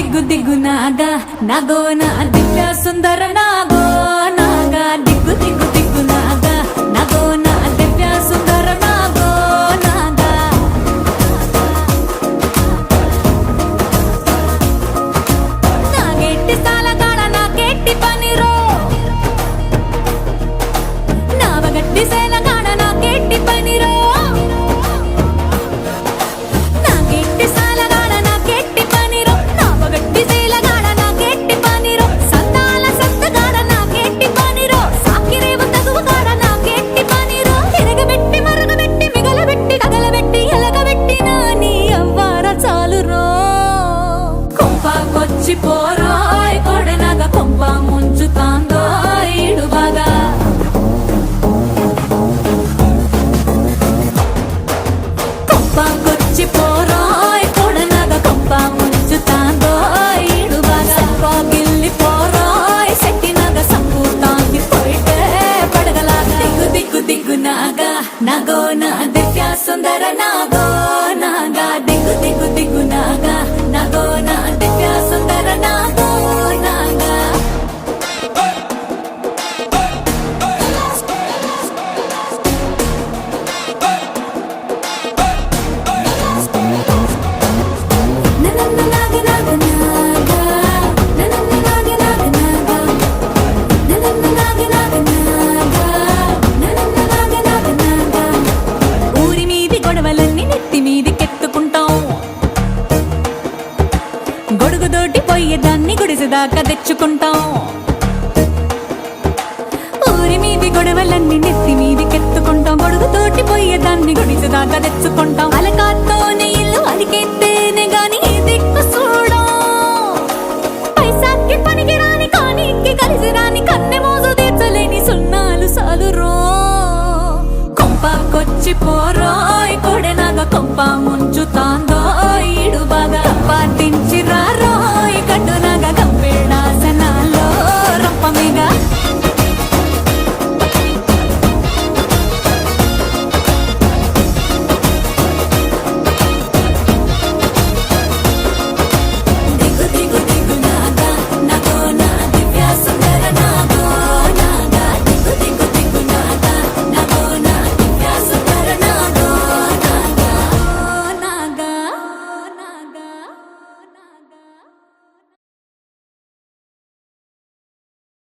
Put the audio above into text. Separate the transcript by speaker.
Speaker 1: దిగ్గు దిగ్గు నాగా నాగో నా దివ్య సుందర నాగో నాగా దిగ్గు దిగ్గు దిగ్గు నాగా నాగో నా దివ్య సుందర నాగో నాగా నాగెట్టి సాలగాడ నాకెట్టి పనిరో నావగట్టి సేలగాడ నాకెట్టి పనిరో పోరాయ్ కొడనగ కొంప ముంచుతాందో ఇడుబాగా కొంపకొచ్చి పోరాయ్ కొడనగ కొంప ముంచుతాందో ఇడుబాగా గిల్లి పోరాయ్ సెట్టినగ సంపూతాంది పోయితే పడగలాగా దిగ్గు దిగ్గు దిగ్గు నాగా నాగో నా దివ్య సుందర నాగో నాగా దిగ్గు దిగ్గు దిగ్గు నాగా నాగో నా దివ్య సుందర నాగో నాగా ఊరి మీది గొడవలన్నీ నెత్తి మీదికెత్తుకుంటాం గొడుగుదోటి పోయేదాన్ని గుడిసెదాకా తెచ్చుకుంటాం ఊరి మీది గొడవలన్నీ నెత్తి మీదికెత్తుకుంటాం గొడుగుతోటి పోయేదాన్ని గుడిసెదాకా తెచ్చుకుంటాం అలకాతోనే ఇల్లు అలికెత్తే